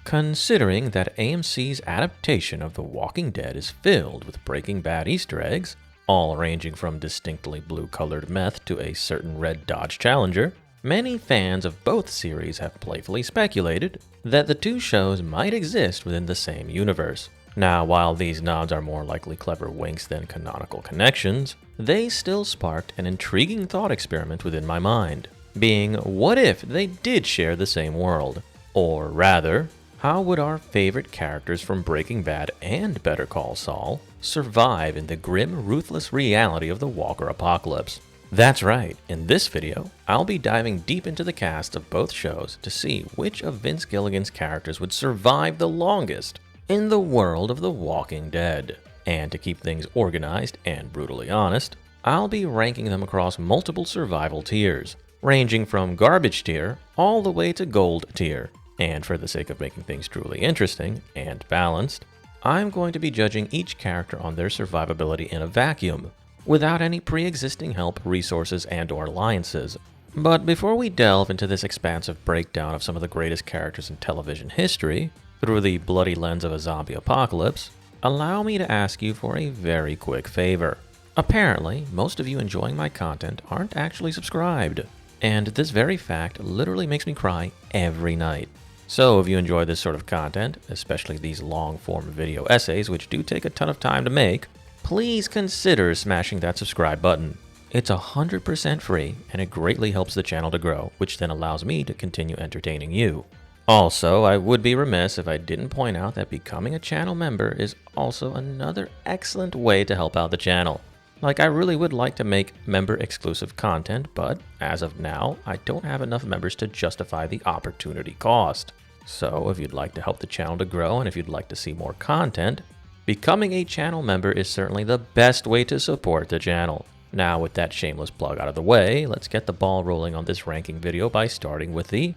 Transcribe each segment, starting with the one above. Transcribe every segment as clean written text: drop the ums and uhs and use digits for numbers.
Considering that AMC's adaptation of The Walking Dead is filled with Breaking Bad Easter eggs, all ranging from distinctly blue-colored meth to a certain red Dodge Challenger, many fans of both series have playfully speculated that the two shows might exist within the same universe. Now, while these nods are more likely clever winks than canonical connections, they still sparked an intriguing thought experiment within my mind, being what if they did share the same world? Or rather, how would our favorite characters from Breaking Bad and Better Call Saul survive in the grim, ruthless reality of the Walker apocalypse? That's right, in this video, I'll be diving deep into the cast of both shows to see which of Vince Gilligan's characters would survive the longest in the world of The Walking Dead. And to keep things organized and brutally honest, I'll be ranking them across multiple survival tiers, ranging from garbage tier all the way to gold tier. And for the sake of making things truly interesting and balanced, I'm going to be judging each character on their survivability in a vacuum, without any pre-existing help, resources, and/or alliances. But before we delve into this expansive breakdown of some of the greatest characters in television history, through the bloody lens of a zombie apocalypse, allow me to ask you for a very quick favor. Apparently, most of you enjoying my content aren't actually subscribed, and this very fact literally makes me cry every night. So if you enjoy this sort of content, especially these long-form video essays which do take a ton of time to make, please consider smashing that subscribe button. It's 100% free and it greatly helps the channel to grow, which then allows me to continue entertaining you. Also, I would be remiss if I didn't point out that becoming a channel member is also another excellent way to help out the channel. Like, I really would like to make member-exclusive content, but as of now, I don't have enough members to justify the opportunity cost. So if you'd like to help the channel to grow and if you'd like to see more content, becoming a channel member is certainly the best way to support the channel. Now, with that shameless plug out of the way, let's get the ball rolling on this ranking video by starting with the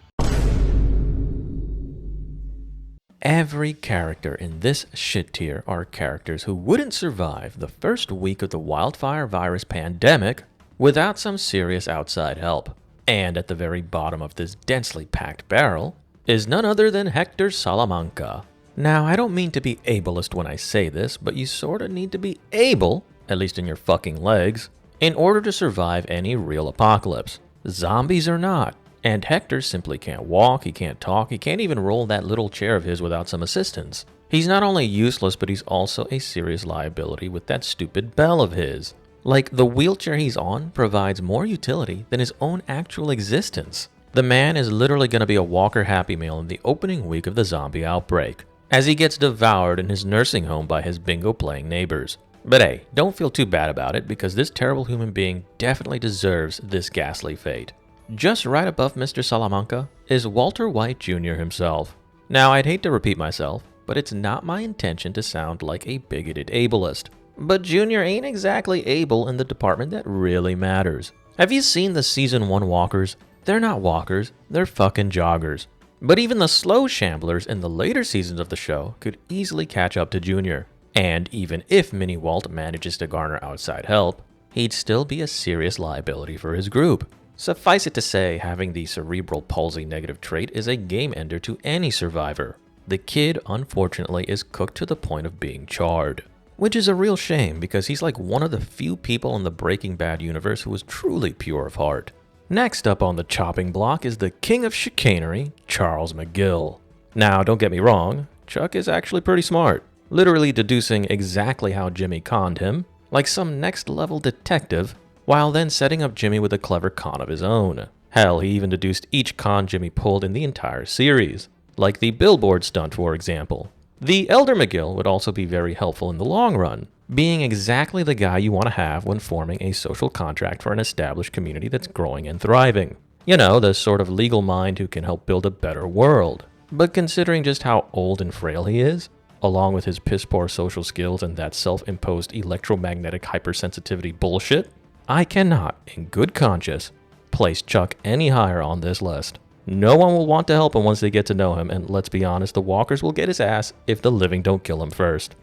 Every character in this shit tier are characters who wouldn't survive the first week of the wildfire virus pandemic without some serious outside help. And at the very bottom of this densely packed barrel is none other than Hector Salamanca. Now, I don't mean to be ableist when I say this, but you sorta need to be able, at least in your fucking legs, in order to survive any real apocalypse. Zombies or not. And Hector simply can't walk, he can't talk, he can't even roll that little chair of his without some assistance. He's not only useless, but he's also a serious liability with that stupid bell of his. Like, the wheelchair he's on provides more utility than his own actual existence. The man is literally going to be a Walker Happy Meal in the opening week of the zombie outbreak, as he gets devoured in his nursing home by his bingo-playing neighbors. But hey, don't feel too bad about it, because this terrible human being definitely deserves this ghastly fate. Just right above Mr. Salamanca is Walter White Jr. himself. Now, I'd hate to repeat myself, but it's not my intention to sound like a bigoted ableist. But Jr. ain't exactly able in the department that really matters. Have you seen the Season 1 walkers? They're not walkers, they're fucking joggers. But even the slow shamblers in the later seasons of the show could easily catch up to Jr. And even if Mini Walt manages to garner outside help, he'd still be a serious liability for his group. Suffice it to say, having the cerebral palsy negative trait is a game ender to any survivor. The kid, unfortunately, is cooked to the point of being charred. Which is a real shame, because he's like one of the few people in the Breaking Bad universe who is truly pure of heart. Next up on the chopping block is the king of chicanery, Charles McGill. Now, don't get me wrong, Chuck is actually pretty smart, literally deducing exactly how Jimmy conned him, like some next-level detective, while then setting up Jimmy with a clever con of his own. Hell, he even deduced each con Jimmy pulled in the entire series, like the billboard stunt, for example. The Elder McGill would also be very helpful in the long run, being exactly the guy you want to have when forming a social contract for an established community that's growing and thriving. You know, the sort of legal mind who can help build a better world. But considering just how old and frail he is, along with his piss-poor social skills and that self-imposed electromagnetic hypersensitivity bullshit, I cannot, in good conscience, place Chuck any higher on this list. No one will want to help him once they get to know him, and let's be honest, the walkers will get his ass if the living don't kill him first.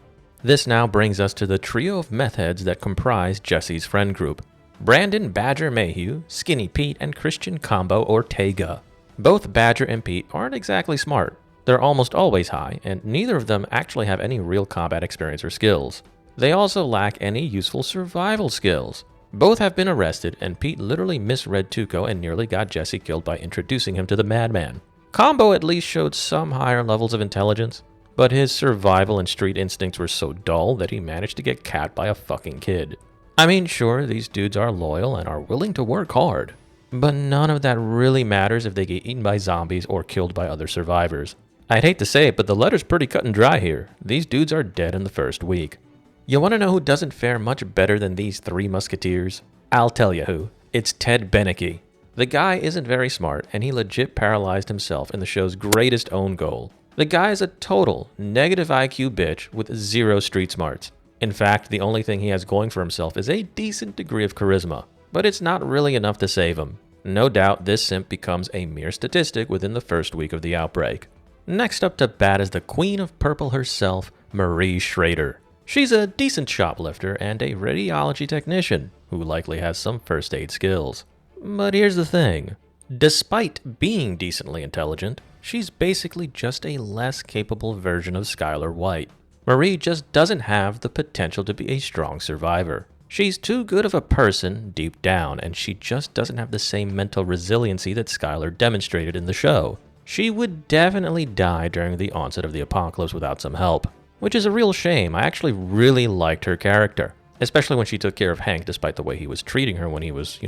This now brings us to the trio of meth heads that comprise Jesse's friend group. Brandon Badger Mayhew, Skinny Pete, and Christian Combo Ortega. Both Badger and Pete aren't exactly smart, They're almost always high, and neither of them actually have any real combat experience or skills. They also lack any useful survival skills. Both have been arrested, and Pete literally misread Tuco and nearly got Jesse killed by introducing him to the madman. Combo at least showed some higher levels of intelligence, but his survival and street instincts were so dull that he managed to get capped by a fucking kid. I mean, sure, these dudes are loyal and are willing to work hard, but none of that really matters if they get eaten by zombies or killed by other survivors. I'd hate to say it, but the letter's pretty cut and dry here. These dudes are dead in the first week. You want to know who doesn't fare much better than these three musketeers? I'll tell you who. It's Ted Beneke. The guy isn't very smart, and he legit paralyzed himself in the show's greatest own goal. The guy is a total negative IQ bitch with zero street smarts. In fact, the only thing he has going for himself is a decent degree of charisma, but it's not really enough to save him. No doubt this simp becomes a mere statistic within the first week of the outbreak. Next up to bat is the queen of purple herself, Marie Schrader. She's a decent shoplifter and a radiology technician who likely has some first aid skills. But here's the thing. Despite being decently intelligent, she's basically just a less capable version of Skylar White. Marie just doesn't have the potential to be a strong survivor. She's too good of a person deep down, and she just doesn't have the same mental resiliency that Skylar demonstrated in the show. She would definitely die during the onset of the apocalypse without some help, which is a real shame. I actually really liked her character, especially when she took care of Hank despite the way he was treating her when he was,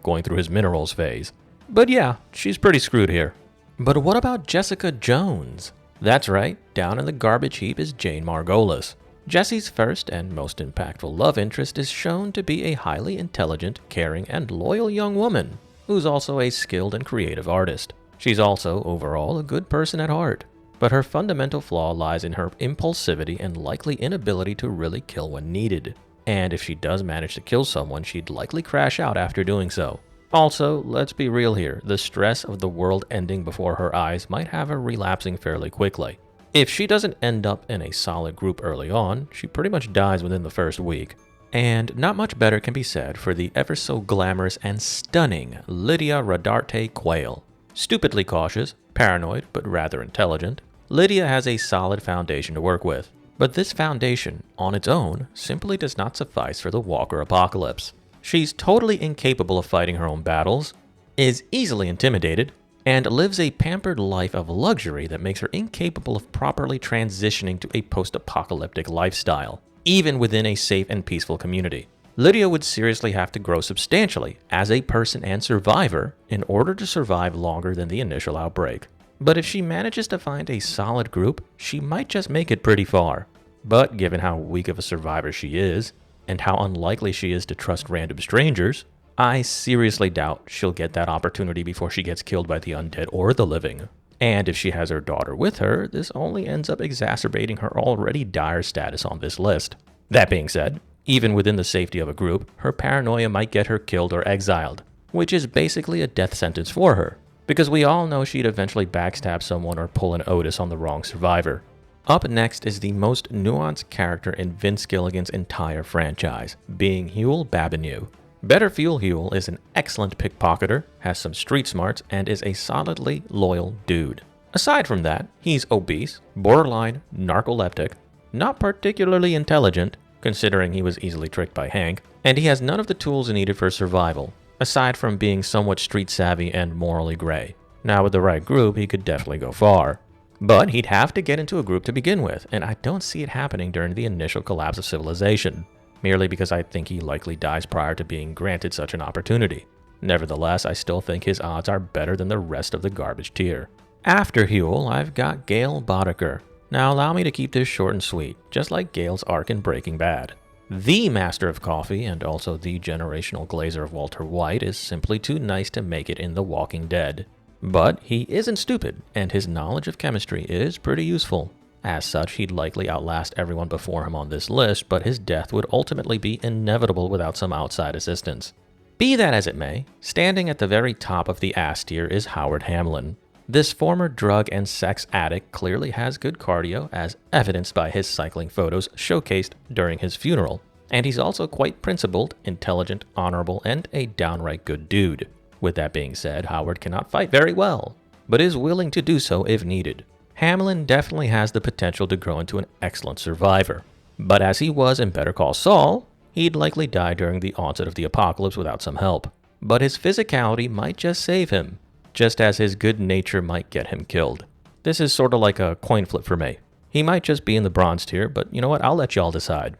going through his minerals phase. But yeah, she's pretty screwed here. But what about Jessica Jones? That's right, down in the garbage heap is Jane Margolis. Jesse's first and most impactful love interest is shown to be a highly intelligent, caring, and loyal young woman who's also a skilled and creative artist. She's also, overall, a good person at heart, but her fundamental flaw lies in her impulsivity and likely inability to really kill when needed. And if she does manage to kill someone, she'd likely crash out after doing so. Also, let's be real here, the stress of the world ending before her eyes might have her relapsing fairly quickly. If she doesn't end up in a solid group early on, she pretty much dies within the first week. And not much better can be said for the ever so glamorous and stunning Lydia Rodarte Quayle. Stupidly cautious, paranoid, but rather intelligent, Lydia has a solid foundation to work with. But this foundation, on its own, simply does not suffice for the Walker apocalypse. She's totally incapable of fighting her own battles, is easily intimidated, and lives a pampered life of luxury that makes her incapable of properly transitioning to a post-apocalyptic lifestyle, even within a safe and peaceful community. Lydia would seriously have to grow substantially as a person and survivor in order to survive longer than the initial outbreak. But if she manages to find a solid group, she might just make it pretty far. But given how weak of a survivor she is, and how unlikely she is to trust random strangers, I seriously doubt she'll get that opportunity before she gets killed by the undead or the living. And if she has her daughter with her, this only ends up exacerbating her already dire status on this list. That being said, even within the safety of a group, her paranoia might get her killed or exiled, which is basically a death sentence for her, because we all know she'd eventually backstab someone or pull an Otis on the wrong survivor. Up next is the most nuanced character in Vince Gilligan's entire franchise, being Huel Babineau. Better Fuel Huel is an excellent pickpocketer, has some street smarts, and is a solidly loyal dude. Aside from that, he's obese, borderline narcoleptic, not particularly intelligent, considering he was easily tricked by Hank, and he has none of the tools needed for survival, aside from being somewhat street savvy and morally gray. Now with the right group, he could definitely go far. But he'd have to get into a group to begin with, and I don't see it happening during the initial collapse of civilization, merely because I think he likely dies prior to being granted such an opportunity. Nevertheless, I still think his odds are better than the rest of the garbage tier. After Huel, I've got Gail Boddicker. Now allow me to keep this short and sweet, just like Gail's arc in Breaking Bad. The master of coffee and also the generational glazer of Walter White is simply too nice to make it in The Walking Dead. But he isn't stupid, and his knowledge of chemistry is pretty useful. As such, he'd likely outlast everyone before him on this list, but his death would ultimately be inevitable without some outside assistance. Be that as it may, standing at the very top of the ass tier is Howard Hamlin. This former drug and sex addict clearly has good cardio, as evidenced by his cycling photos showcased during his funeral, and he's also quite principled, intelligent, honorable, and a downright good dude. With that being said, Howard cannot fight very well, but is willing to do so if needed. Hamlin definitely has the potential to grow into an excellent survivor. But as he was in Better Call Saul, he'd likely die during the onset of the apocalypse without some help. But his physicality might just save him, just as his good nature might get him killed. This is sort of like a coin flip for me. He might just be in the bronze tier, but you know what? I'll let y'all decide.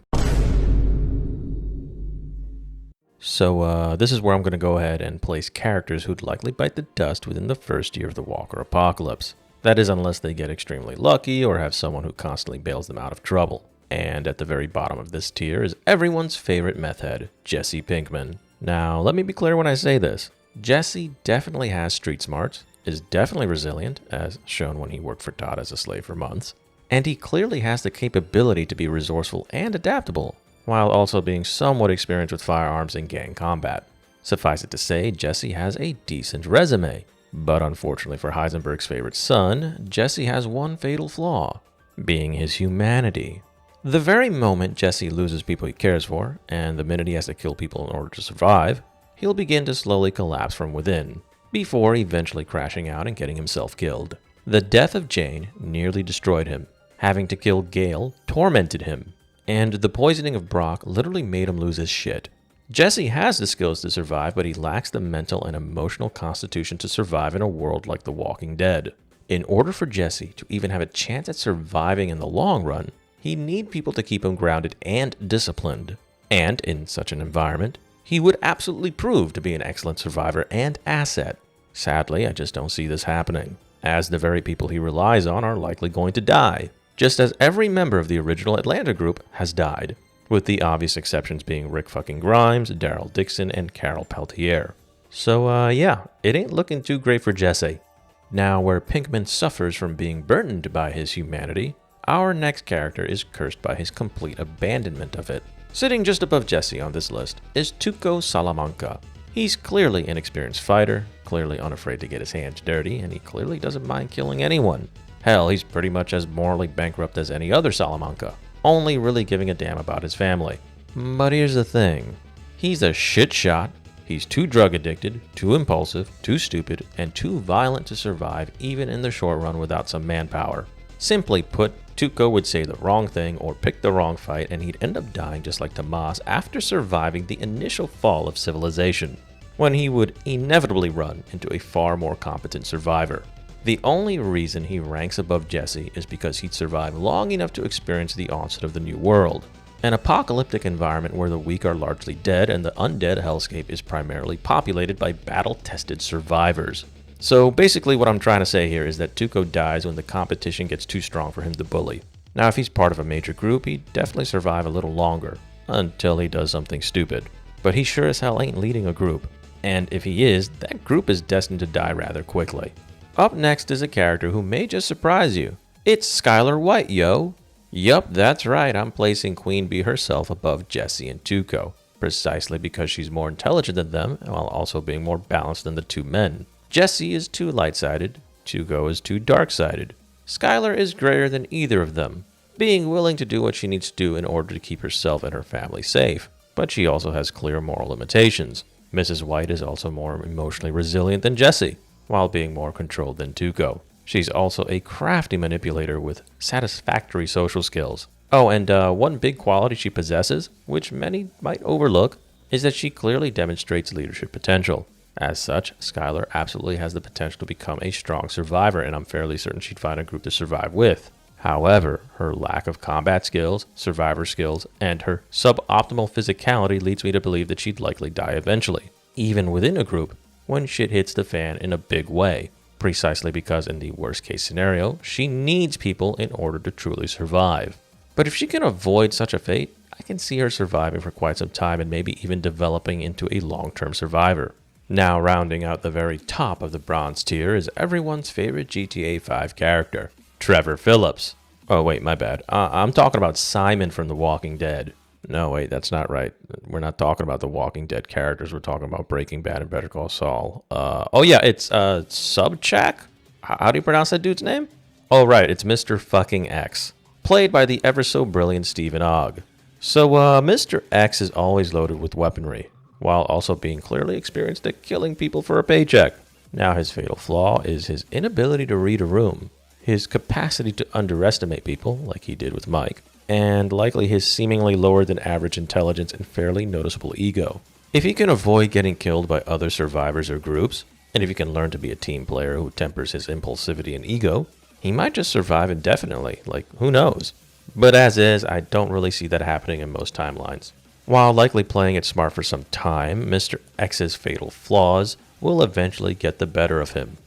So this is where I'm going to go ahead and place characters who'd likely bite the dust within the first year of the Walker Apocalypse. That is, unless they get extremely lucky or have someone who constantly bails them out of trouble. And at the very bottom of this tier is everyone's favorite meth head, Jesse Pinkman. Now, let me be clear when I say this. Jesse definitely has street smarts, is definitely resilient, as shown when he worked for Todd as a slave for months, and he clearly has the capability to be resourceful and adaptable, while also being somewhat experienced with firearms and gang combat. Suffice it to say, Jesse has a decent resume. But unfortunately for Heisenberg's favorite son, Jesse has one fatal flaw, being his humanity. The very moment Jesse loses people he cares for, and the minute he has to kill people in order to survive, he'll begin to slowly collapse from within, before eventually crashing out and getting himself killed. The death of Jane nearly destroyed him. Having to kill Gale tormented him, and the poisoning of Brock literally made him lose his shit. Jesse has the skills to survive, but he lacks the mental and emotional constitution to survive in a world like The Walking Dead. In order for Jesse to even have a chance at surviving in the long run, he'd need people to keep him grounded and disciplined. And in such an environment, he would absolutely prove to be an excellent survivor and asset. Sadly, I just don't see this happening, as the very people he relies on are likely going to die, just as every member of the original Atlanta group has died, with the obvious exceptions being Rick fucking Grimes, Daryl Dixon, and Carol Peltier. So yeah, it ain't looking too great for Jesse. Now, where Pinkman suffers from being burdened by his humanity, our next character is cursed by his complete abandonment of it. Sitting just above Jesse on this list is Tuco Salamanca. He's clearly an experienced fighter, clearly unafraid to get his hands dirty, and he clearly doesn't mind killing anyone. Hell, he's pretty much as morally bankrupt as any other Salamanca, only really giving a damn about his family. But here's the thing. He's a shit shot, he's too drug addicted, too impulsive, too stupid, and too violent to survive even in the short run without some manpower. Simply put, Tuco would say the wrong thing or pick the wrong fight, and he'd end up dying just like Tomas after surviving the initial fall of civilization, when he would inevitably run into a far more competent survivor. The only reason he ranks above Jesse is because he'd survived long enough to experience the onset of the New World, an apocalyptic environment where the weak are largely dead and the undead hellscape is primarily populated by battle-tested survivors. So basically what I'm trying to say here is that Tuco dies when the competition gets too strong for him to bully. Now if he's part of a major group, he'd definitely survive a little longer, until he does something stupid. But he sure as hell ain't leading a group, and if he is, that group is destined to die rather quickly. Up next is a character who may just surprise you. It's Skylar White, yo! Yup, that's right, I'm placing Queen Bee herself above Jesse and Tuco, precisely because she's more intelligent than them, while also being more balanced than the two men. Jesse is too light-sided, Tuco is too dark-sided. Skylar is greater than either of them, being willing to do what she needs to do in order to keep herself and her family safe, but she also has clear moral limitations. Mrs. White is also more emotionally resilient than Jesse, while being more controlled than Tuco. She's also a crafty manipulator with satisfactory social skills. Oh, and one big quality she possesses, which many might overlook, is that she clearly demonstrates leadership potential. As such, Skylar absolutely has the potential to become a strong survivor, and I'm fairly certain she'd find a group to survive with. However, her lack of combat skills, survivor skills, and her suboptimal physicality leads me to believe that she'd likely die eventually, even within a group, when shit hits the fan in a big way, precisely because in the worst case scenario, she needs people in order to truly survive. But if she can avoid such a fate, I can see her surviving for quite some time and maybe even developing into a long-term survivor. Now rounding out the very top of the bronze tier is everyone's favorite GTA 5 character, Trevor Phillips. Oh wait, my bad. I'm talking about Simon from The Walking Dead. No, wait, that's not right. We're not talking about The Walking Dead characters. We're talking about Breaking Bad and Better Call Saul. Oh yeah, it's Subchak? How do you pronounce that dude's name? Oh right, it's Mr. fucking X, played by the ever so brilliant Stephen Ogg. So Mr. X is always loaded with weaponry, while also being clearly experienced at killing people for a paycheck. Now his fatal flaw is his inability to read a room. his capacity to underestimate people, like he did with Mike, and likely his seemingly lower than average intelligence and fairly noticeable ego. If he can avoid getting killed by other survivors or groups, and if he can learn to be a team player who tempers his impulsivity and ego, he might just survive indefinitely, like who knows. But as is, I don't really see that happening in most timelines. While likely playing it smart for some time, Mr. X's fatal flaws will eventually get the better of him.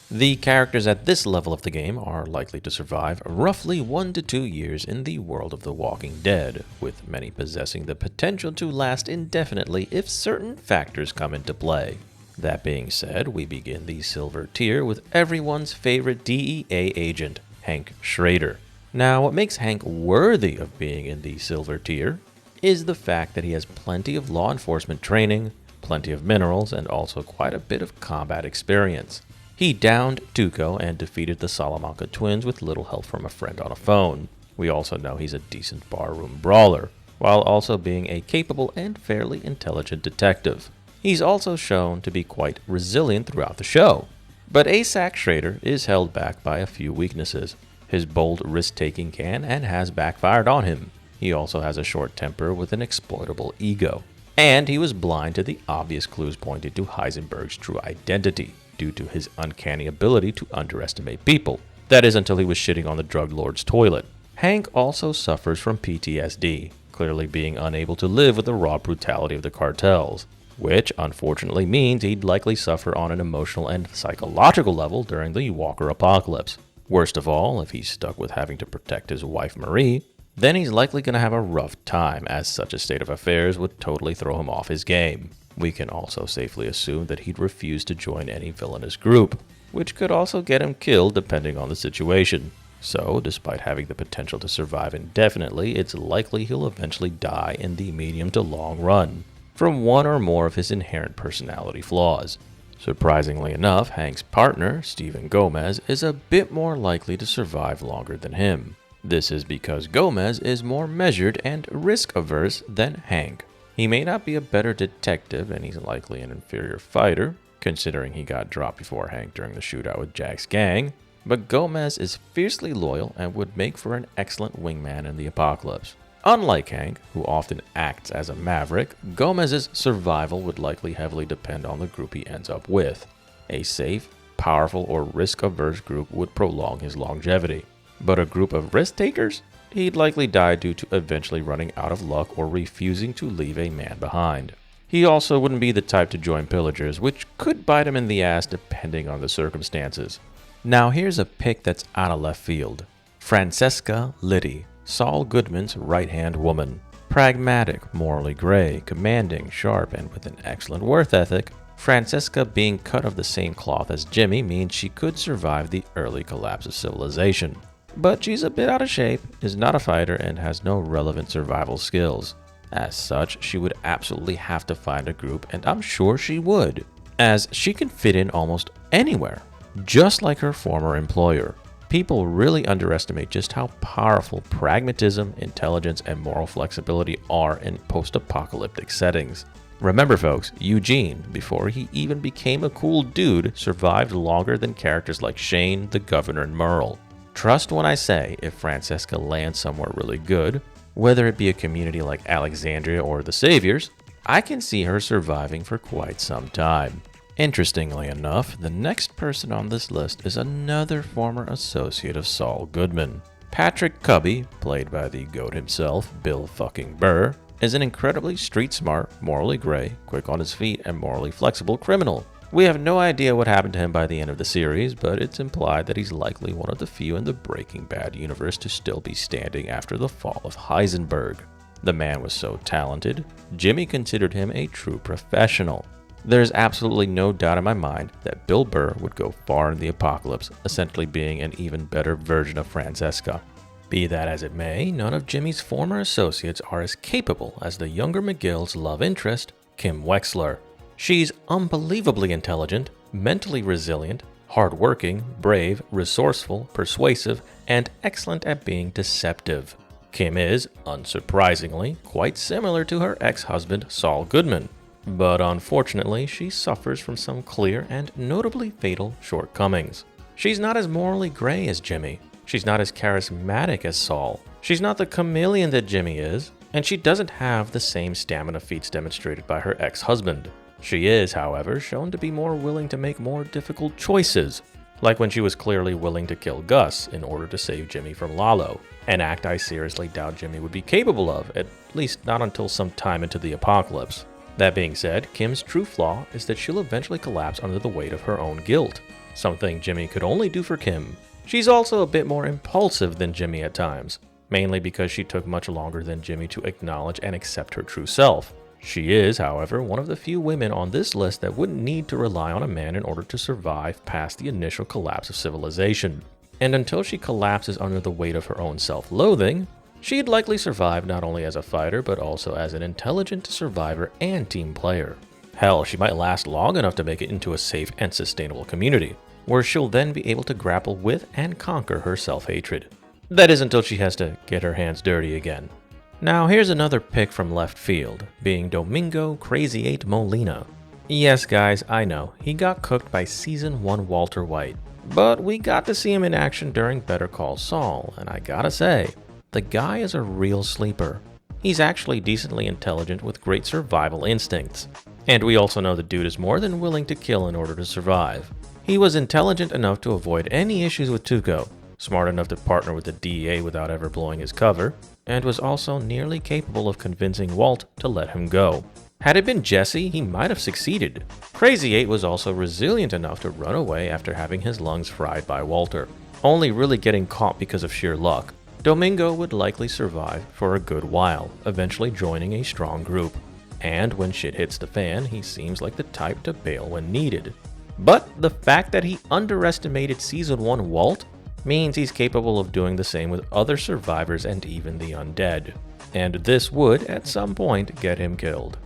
The characters at this level of the game are likely to survive roughly 1 to 2 years in the world of The Walking Dead, with many possessing the potential to last indefinitely if certain factors come into play. That being said, we begin the silver tier with everyone's favorite DEA agent, Hank Schrader. Now, what makes Hank worthy of being in the silver tier is the fact that he has plenty of law enforcement training, plenty of minerals, and also quite a bit of combat experience. He downed Tuco and defeated the Salamanca twins with little help from a friend on a phone. We also know he's a decent barroom brawler, while also being a capable and fairly intelligent detective. He's also shown to be quite resilient throughout the show. But ASAC Schrader is held back by a few weaknesses. His bold risk-taking can and has backfired on him. He also has a short temper with an exploitable ego. And he was blind to the obvious clues pointed to Heisenberg's true identity, due to his uncanny ability to underestimate people. That is until he was shitting on the drug lord's toilet. Hank also suffers from PTSD, clearly being unable to live with the raw brutality of the cartels, which unfortunately means he'd likely suffer on an emotional and psychological level during the Walker apocalypse. Worst of all, if he's stuck with having to protect his wife Marie, then he's likely going to have a rough time, as such a state of affairs would totally throw him off his game. We can also safely assume that he'd refuse to join any villainous group, which could also get him killed depending on the situation. So, despite having the potential to survive indefinitely, it's likely he'll eventually die in the medium to long run, from one or more of his inherent personality flaws. Surprisingly enough, Hank's partner, Stephen Gomez, is a bit more likely to survive longer than him. This is because Gomez is more measured and risk-averse than Hank. He may not be a better detective, and he's likely an inferior fighter, considering he got dropped before Hank during the shootout with Jack's gang, but Gomez is fiercely loyal and would make for an excellent wingman in the apocalypse. Unlike Hank, who often acts as a maverick, Gomez's survival would likely heavily depend on the group he ends up with. A safe, powerful, or risk-averse group would prolong his longevity, but a group of risk-takers? He'd likely die due to eventually running out of luck or refusing to leave a man behind. He also wouldn't be the type to join pillagers, which could bite him in the ass depending on the circumstances. Now here's a pick that's out of left field. Francesca Liddy, Saul Goodman's right-hand woman. Pragmatic, morally gray, commanding, sharp, and with an excellent work ethic, Francesca being cut of the same cloth as Jimmy means she could survive the early collapse of civilization. But she's a bit out of shape, is not a fighter, and has no relevant survival skills. As such, she would absolutely have to find a group, and I'm sure she would, as she can fit in almost anywhere, just like her former employer. People really underestimate just how powerful pragmatism, intelligence, and moral flexibility are in post-apocalyptic settings. Remember folks, Eugene, before he even became a cool dude, survived longer than characters like Shane, the Governor, and Merle. Trust when I say, if Francesca lands somewhere really good, whether it be a community like Alexandria or the Saviors, I can see her surviving for quite some time. Interestingly enough, the next person on this list is another former associate of Saul Goodman. Patrick Cubby, played by the GOAT himself, Bill fucking Burr, is an incredibly street-smart, morally gray, quick on his feet, and morally flexible criminal. We have no idea what happened to him by the end of the series, but it's implied that he's likely one of the few in the Breaking Bad universe to still be standing after the fall of Heisenberg. The man was so talented, Jimmy considered him a true professional. There's absolutely no doubt in my mind that Bill Burr would go far in the apocalypse, essentially being an even better version of Francesca. Be that as it may, none of Jimmy's former associates are as capable as the younger McGill's love interest, Kim Wexler. She's unbelievably intelligent, mentally resilient, hardworking, brave, resourceful, persuasive, and excellent at being deceptive. Kim is, unsurprisingly, quite similar to her ex-husband Saul Goodman. But unfortunately, she suffers from some clear and notably fatal shortcomings. She's not as morally gray as Jimmy. She's not as charismatic as Saul. She's not the chameleon that Jimmy is, and she doesn't have the same stamina feats demonstrated by her ex-husband. She is, however, shown to be more willing to make more difficult choices, like when she was clearly willing to kill Gus in order to save Jimmy from Lalo, an act I seriously doubt Jimmy would be capable of, at least not until some time into the apocalypse. That being said, Kim's true flaw is that she'll eventually collapse under the weight of her own guilt, something Jimmy could only do for Kim. She's also a bit more impulsive than Jimmy at times, mainly because she took much longer than Jimmy to acknowledge and accept her true self. She is, however, one of the few women on this list that wouldn't need to rely on a man in order to survive past the initial collapse of civilization. And until she collapses under the weight of her own self-loathing, she'd likely survive not only as a fighter, but also as an intelligent survivor and team player. Hell, she might last long enough to make it into a safe and sustainable community, where she'll then be able to grapple with and conquer her self-hatred. That is until she has to get her hands dirty again. Now here's another pick from left field, being Domingo Crazy 8 Molina. Yes guys, I know, he got cooked by Season 1 Walter White, but we got to see him in action during Better Call Saul, and I gotta say, the guy is a real sleeper. He's actually decently intelligent with great survival instincts. And we also know the dude is more than willing to kill in order to survive. He was intelligent enough to avoid any issues with Tuco, smart enough to partner with the DEA without ever blowing his cover, and was also nearly capable of convincing Walt to let him go. Had it been Jesse, he might have succeeded. Crazy 8 was also resilient enough to run away after having his lungs fried by Walter, only really getting caught because of sheer luck. Domingo would likely survive for a good while, eventually joining a strong group. And when shit hits the fan, he seems like the type to bail when needed. But the fact that he underestimated Season 1 Walt means he's capable of doing the same with other survivors and even the undead. And this would, at some point, get him killed.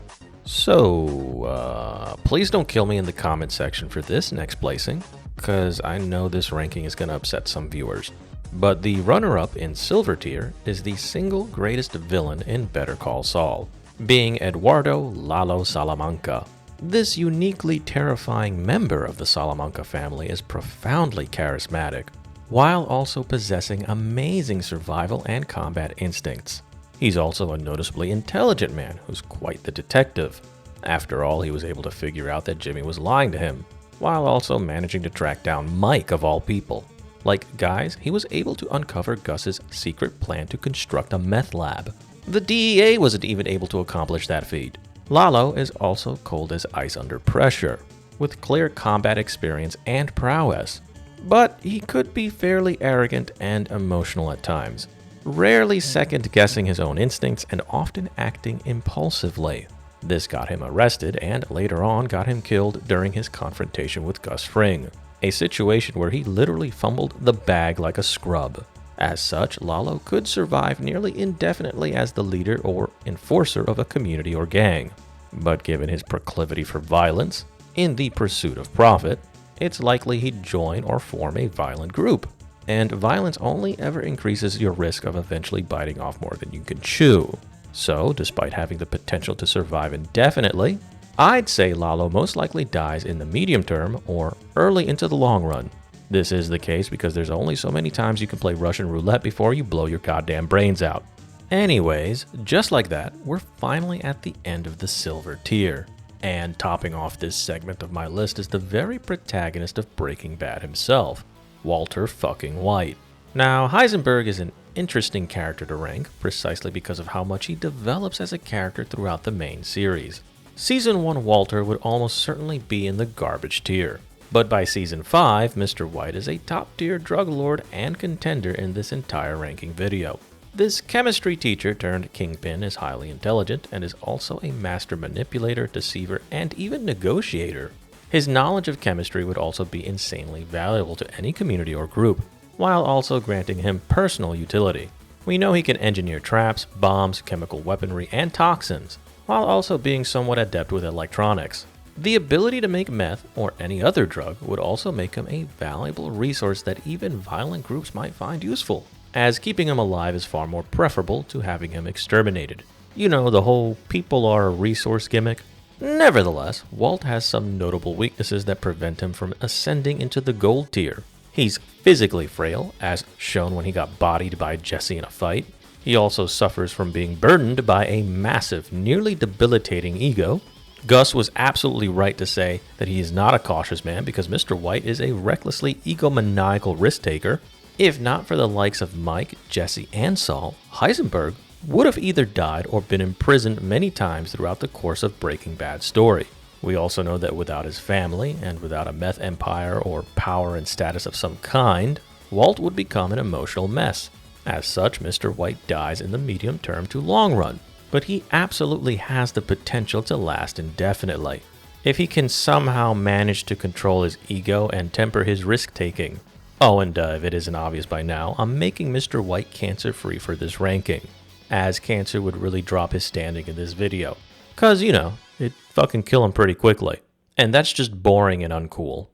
So, please don't kill me in the comment section for this next placing, because I know this ranking is going to upset some viewers. But the runner-up in Silver Tier is the single greatest villain in Better Call Saul, being Eduardo Lalo Salamanca. This uniquely terrifying member of the Salamanca family is profoundly charismatic, while also possessing amazing survival and combat instincts. He's also a noticeably intelligent man who's quite the detective. After all, he was able to figure out that Jimmy was lying to him, while also managing to track down Mike of all people. Like, guys, he was able to uncover Gus's secret plan to construct a meth lab. The DEA wasn't even able to accomplish that feat. Lalo is also cold as ice under pressure, with clear combat experience and prowess. But he could be fairly arrogant and emotional at times, rarely second-guessing his own instincts and often acting impulsively. This got him arrested and later on got him killed during his confrontation with Gus Fring, a situation where he literally fumbled the bag like a scrub. As such, Lalo could survive nearly indefinitely as the leader or enforcer of a community or gang. But given his proclivity for violence, in the pursuit of profit, it's likely he'd join or form a violent group. And violence only ever increases your risk of eventually biting off more than you can chew. So, despite having the potential to survive indefinitely, I'd say Lalo most likely dies in the medium term or early into the long run. This is the case because there's only so many times you can play Russian roulette before you blow your goddamn brains out. Anyways, just like that, we're finally at the end of the Silver Tier. And topping off this segment of my list is the very protagonist of Breaking Bad himself, Walter fucking White. Now, Heisenberg is an interesting character to rank precisely because of how much he develops as a character throughout the main series. Season 1 Walter would almost certainly be in the garbage tier, but by Season 5, Mr. White is a top-tier drug lord and contender in this entire ranking video. This chemistry teacher turned kingpin is highly intelligent and is also a master manipulator, deceiver, and even negotiator. His knowledge of chemistry would also be insanely valuable to any community or group, while also granting him personal utility. We know he can engineer traps, bombs, chemical weaponry, and toxins, while also being somewhat adept with electronics. The ability to make meth or any other drug would also make him a valuable resource that even violent groups might find useful, as keeping him alive is far more preferable to having him exterminated. You know, the whole people are a resource gimmick. Nevertheless, Walt has some notable weaknesses that prevent him from ascending into the gold tier. He's physically frail, as shown when he got bodied by Jesse in a fight. He also suffers from being burdened by a massive, nearly debilitating ego. Gus was absolutely right to say that he is not a cautious man because Mr. White is a recklessly egomaniacal risk-taker. If not for the likes of Mike, Jesse, and Saul, Heisenberg would have either died or been imprisoned many times throughout the course of Breaking Bad's story. We also know that without his family, and without a meth empire or power and status of some kind, Walt would become an emotional mess. As such, Mr. White dies in the medium term to long run, but he absolutely has the potential to last indefinitely, if he can somehow manage to control his ego and temper his risk-taking. Oh, and if it isn't obvious by now, I'm making Mr. White cancer-free for this ranking, as cancer would really drop his standing in this video. Cause, you know, it'd fucking kill him pretty quickly. And that's just boring and uncool.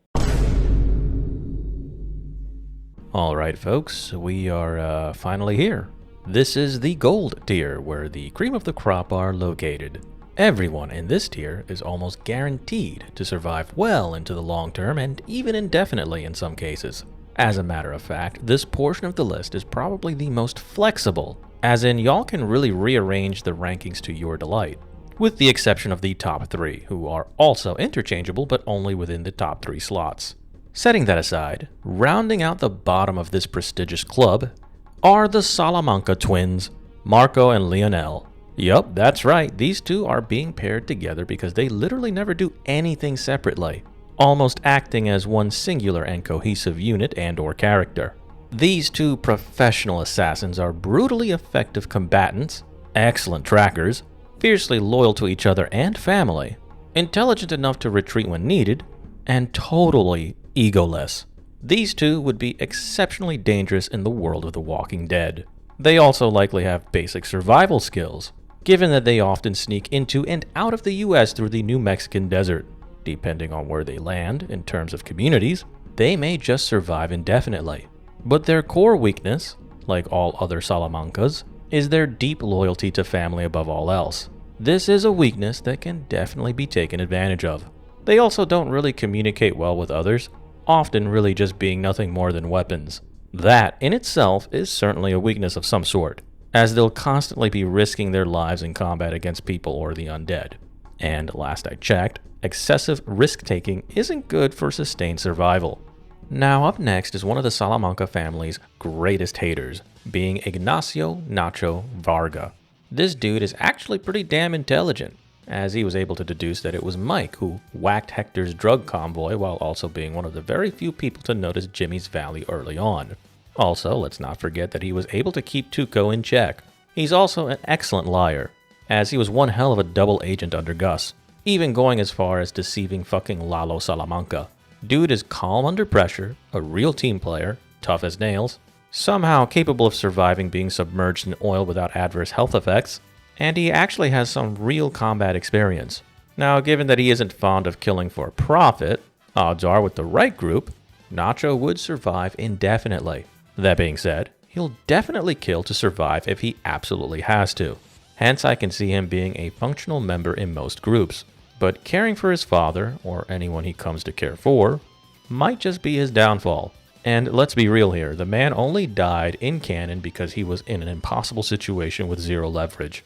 Alright folks, we are finally here. This is the gold tier, where the cream of the crop are located. Everyone in this tier is almost guaranteed to survive well into the long term and even indefinitely in some cases. As a matter of fact, this portion of the list is probably the most flexible, as in y'all can really rearrange the rankings to your delight, with the exception of the top 3, who are also interchangeable but only within the top 3 slots. Setting that aside, rounding out the bottom of this prestigious club are the Salamanca twins, Marco and Lionel. Yup, that's right, these two are being paired together because they literally never do anything separately, almost acting as one singular and cohesive unit and/or character. These two professional assassins are brutally effective combatants, excellent trackers, fiercely loyal to each other and family, intelligent enough to retreat when needed, and totally egoless. These two would be exceptionally dangerous in the world of The Walking Dead. They also likely have basic survival skills, given that they often sneak into and out of the US through the New Mexican desert. Depending on where they land in terms of communities, they may just survive indefinitely. But their core weakness, like all other Salamancas, is their deep loyalty to family above all else. This is a weakness that can definitely be taken advantage of. They also don't really communicate well with others, often really just being nothing more than weapons. That in itself is certainly a weakness of some sort, as they'll constantly be risking their lives in combat against people or the undead. And last I checked, excessive risk-taking isn't good for sustained survival. Now up next is one of the Salamanca family's greatest haters, being Ignacio Nacho Varga. This dude is actually pretty damn intelligent, as he was able to deduce that it was Mike who whacked Hector's drug convoy while also being one of the very few people to notice Jimmy's Valley early on. Also, let's not forget that he was able to keep Tuco in check. He's also an excellent liar, as he was one hell of a double agent under Gus, even going as far as deceiving fucking Lalo Salamanca. Dude is calm under pressure, a real team player, tough as nails, somehow capable of surviving being submerged in oil without adverse health effects, and he actually has some real combat experience. Now, given that he isn't fond of killing for profit, odds are with the right group, Nacho would survive indefinitely. That being said, he'll definitely kill to survive if he absolutely has to. Hence, I can see him being a functional member in most groups. But caring for his father, or anyone he comes to care for, might just be his downfall. And let's be real here, the man only died in canon because he was in an impossible situation with zero leverage.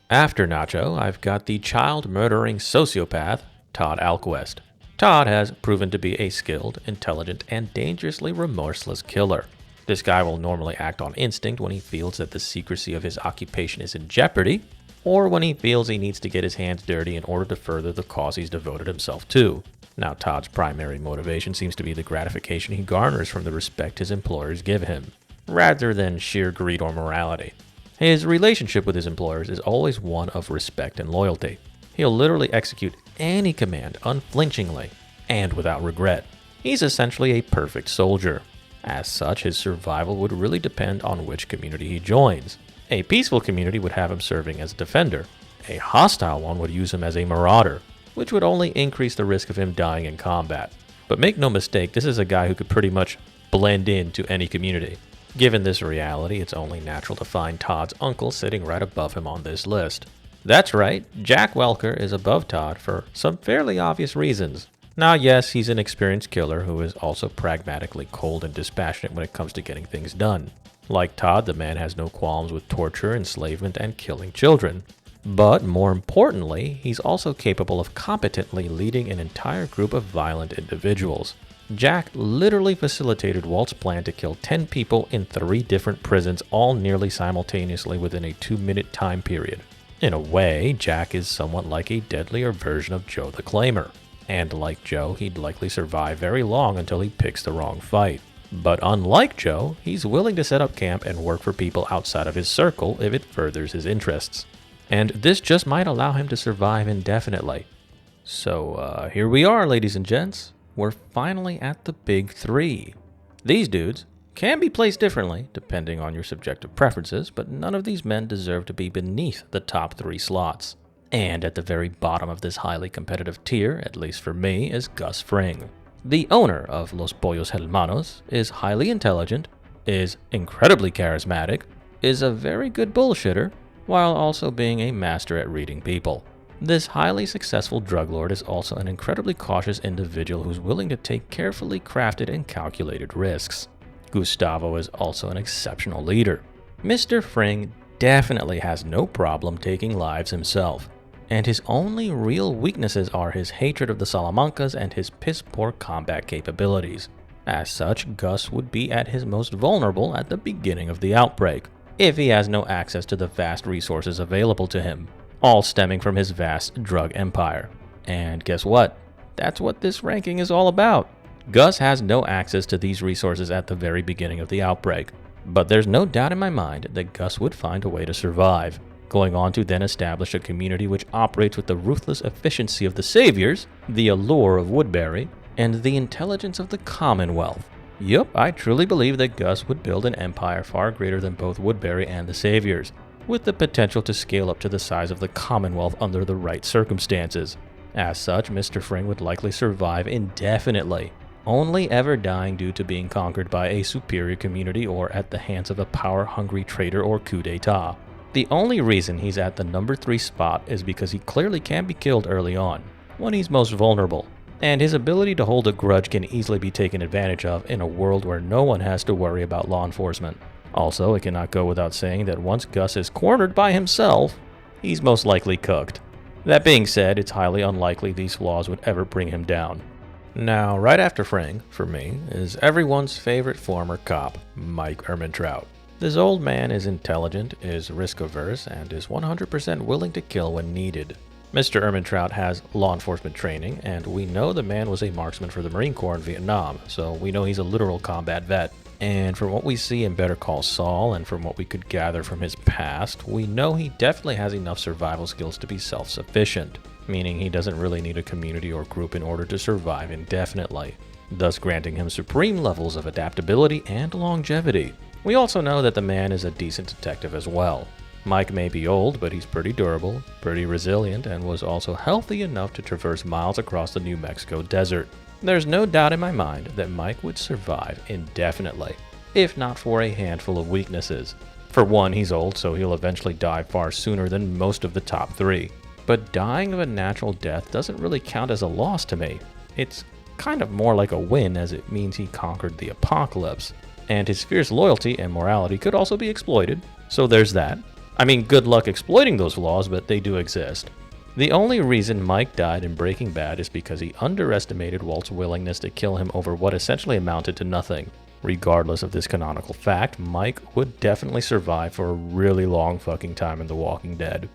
After Nacho, I've got the child-murdering sociopath, Todd Alquist. Todd has proven to be a skilled, intelligent, and dangerously remorseless killer. This guy will normally act on instinct when he feels that the secrecy of his occupation is in jeopardy, or when he feels he needs to get his hands dirty in order to further the cause he's devoted himself to. Now, Todd's primary motivation seems to be the gratification he garners from the respect his employers give him, rather than sheer greed or morality. His relationship with his employers is always one of respect and loyalty. He'll literally execute any command unflinchingly and without regret. He's essentially a perfect soldier. As such, his survival would really depend on which community he joins. A peaceful community would have him serving as a defender. A hostile one would use him as a marauder, which would only increase the risk of him dying in combat. But make no mistake, this is a guy who could pretty much blend into any community. Given this reality, it's only natural to find Todd's uncle sitting right above him on this list. That's right, Jack Welker is above Todd for some fairly obvious reasons. Now, yes, he's an experienced killer who is also pragmatically cold and dispassionate when it comes to getting things done. Like Todd, the man has no qualms with torture, enslavement, and killing children. But more importantly, he's also capable of competently leading an entire group of violent individuals. Jack literally facilitated Walt's plan to kill 10 people in 3 different prisons, all nearly simultaneously within a 2-minute time period. In a way, Jack is somewhat like a deadlier version of Joe the Claimer. And like Joe, he'd likely survive very long until he picks the wrong fight. But unlike Joe, he's willing to set up camp and work for people outside of his circle if it furthers his interests. And this just might allow him to survive indefinitely. So here we are, ladies and gents. We're finally at the big 3. These dudes can be placed differently, depending on your subjective preferences, but none of these men deserve to be beneath the top 3 slots. And at the very bottom of this highly competitive tier, at least for me, is Gus Fring. The owner of Los Pollos Hermanos is highly intelligent, is incredibly charismatic, is a very good bullshitter, while also being a master at reading people. This highly successful drug lord is also an incredibly cautious individual who's willing to take carefully crafted and calculated risks. Gustavo is also an exceptional leader. Mr. Fring definitely has no problem taking lives himself, and his only real weaknesses are his hatred of the Salamancas and his piss-poor combat capabilities. As such, Gus would be at his most vulnerable at the beginning of the outbreak, if he has no access to the vast resources available to him, all stemming from his vast drug empire. And guess what? That's what this ranking is all about. Gus has no access to these resources at the very beginning of the outbreak, but there's no doubt in my mind that Gus would find a way to survive, going on to then establish a community which operates with the ruthless efficiency of the Saviors, the allure of Woodbury, and the intelligence of the Commonwealth. Yup, I truly believe that Gus would build an empire far greater than both Woodbury and the Saviors, with the potential to scale up to the size of the Commonwealth under the right circumstances. As such, Mr. Fring would likely survive indefinitely, only ever dying due to being conquered by a superior community or at the hands of a power-hungry traitor or coup d'etat. The only reason he's at the number 3 spot is because he clearly can be killed early on, when he's most vulnerable, and his ability to hold a grudge can easily be taken advantage of in a world where no one has to worry about law enforcement. Also, it cannot go without saying that once Gus is cornered by himself, he's most likely cooked. That being said, it's highly unlikely these flaws would ever bring him down. Now, right after Fring, for me, is everyone's favorite former cop, Mike Ehrmantraut. This old man is intelligent, is risk-averse, and is 100% willing to kill when needed. Mr. Ehrmantraut has law enforcement training, and we know the man was a marksman for the Marine Corps in Vietnam, so we know he's a literal combat vet. And from what we see in Better Call Saul, and from what we could gather from his past, we know he definitely has enough survival skills to be self-sufficient, meaning he doesn't really need a community or group in order to survive indefinitely, thus granting him supreme levels of adaptability and longevity. We also know that the man is a decent detective as well. Mike may be old, but he's pretty durable, pretty resilient, and was also healthy enough to traverse miles across the New Mexico desert. There's no doubt in my mind that Mike would survive indefinitely, if not for a handful of weaknesses. For one, he's old, so he'll eventually die far sooner than most of the top 3. But dying of a natural death doesn't really count as a loss to me. It's kind of more like a win, as it means he conquered the apocalypse. And his fierce loyalty and morality could also be exploited, so there's that. I mean, good luck exploiting those flaws, but they do exist. The only reason Mike died in Breaking Bad is because he underestimated Walt's willingness to kill him over what essentially amounted to nothing. Regardless of this canonical fact, Mike would definitely survive for a really long fucking time in The Walking Dead.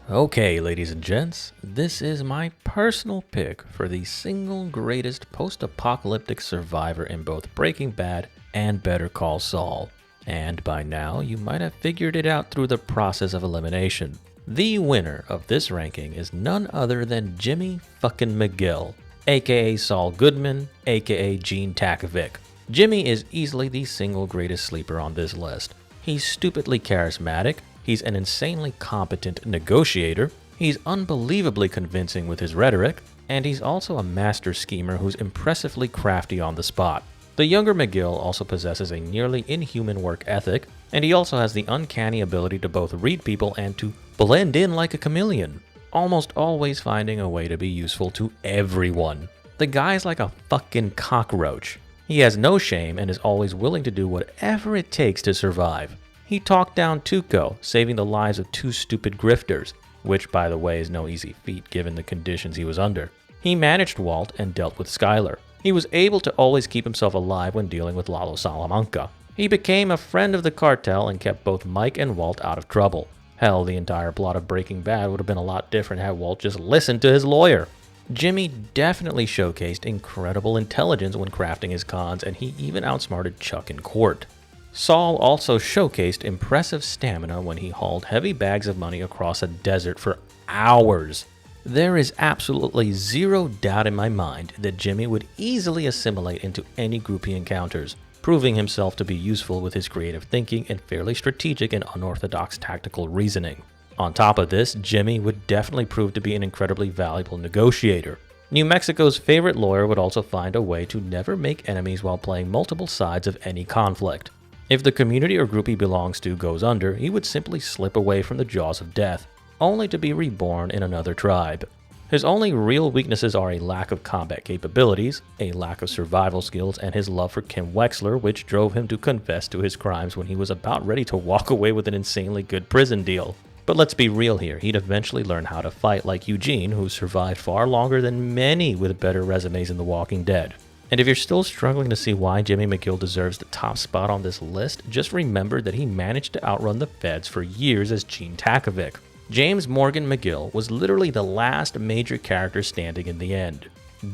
Okay, ladies and gents, this is my personal pick for the single greatest post-apocalyptic survivor in both Breaking Bad and Better Call Saul. And by now, you might have figured it out through the process of elimination. The winner of this ranking is none other than Jimmy fucking McGill, aka Saul Goodman, aka Gene Takovic. Jimmy is easily the single greatest sleeper on this list. He's stupidly charismatic, he's an insanely competent negotiator, he's unbelievably convincing with his rhetoric, and he's also a master schemer who's impressively crafty on the spot. The younger McGill also possesses a nearly inhuman work ethic, and he also has the uncanny ability to both read people and to blend in like a chameleon, almost always finding a way to be useful to everyone. The guy's like a fucking cockroach. He has no shame and is always willing to do whatever it takes to survive. He talked down Tuco, saving the lives of 2 stupid grifters, which by the way is no easy feat given the conditions he was under. He managed Walt and dealt with Skylar. He was able to always keep himself alive when dealing with Lalo Salamanca. He became a friend of the cartel and kept both Mike and Walt out of trouble. Hell, the entire plot of Breaking Bad would have been a lot different had Walt just listened to his lawyer. Jimmy definitely showcased incredible intelligence when crafting his cons, and he even outsmarted Chuck in court. Saul also showcased impressive stamina when he hauled heavy bags of money across a desert for hours. There is absolutely zero doubt in my mind that Jimmy would easily assimilate into any group he encounters, proving himself to be useful with his creative thinking and fairly strategic and unorthodox tactical reasoning. On top of this, Jimmy would definitely prove to be an incredibly valuable negotiator. New Mexico's favorite lawyer would also find a way to never make enemies while playing multiple sides of any conflict. If the community or group he belongs to goes under, he would simply slip away from the jaws of death, only to be reborn in another tribe. His only real weaknesses are a lack of combat capabilities, a lack of survival skills, and his love for Kim Wexler, which drove him to confess to his crimes when he was about ready to walk away with an insanely good prison deal. But let's be real here, he'd eventually learn how to fight like Eugene, who survived far longer than many with better resumes in The Walking Dead. And if you're still struggling to see why Jimmy McGill deserves the top spot on this list, just remember that he managed to outrun the feds for years as Gene Takovic. James Morgan McGill was literally the last major character standing in the end.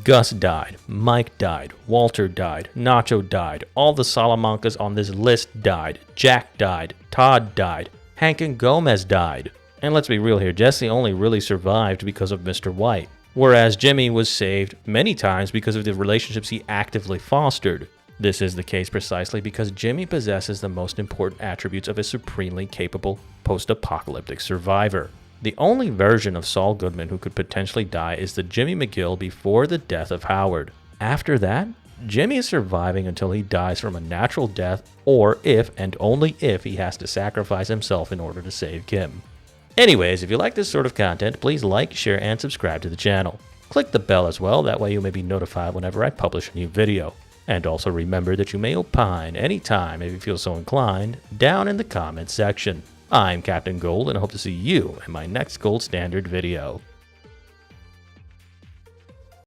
Gus died, Mike died, Walter died, Nacho died, all the Salamancas on this list died, Jack died, Todd died, Hank and Gomez died. And let's be real here, Jesse only really survived because of Mr. White, whereas Jimmy was saved many times because of the relationships he actively fostered. This is the case precisely because Jimmy possesses the most important attributes of a supremely capable post-apocalyptic survivor. The only version of Saul Goodman who could potentially die is the Jimmy McGill before the death of Howard. After that, Jimmy is surviving until he dies from a natural death, or if and only if he has to sacrifice himself in order to save Kim. Anyways, if you like this sort of content, please like, share, and subscribe to the channel. Click the bell as well, that way you may be notified whenever I publish a new video. And also remember that you may opine anytime if you feel so inclined down in the comments section. I'm Captain Gold and I hope to see you in my next Gold Standard video.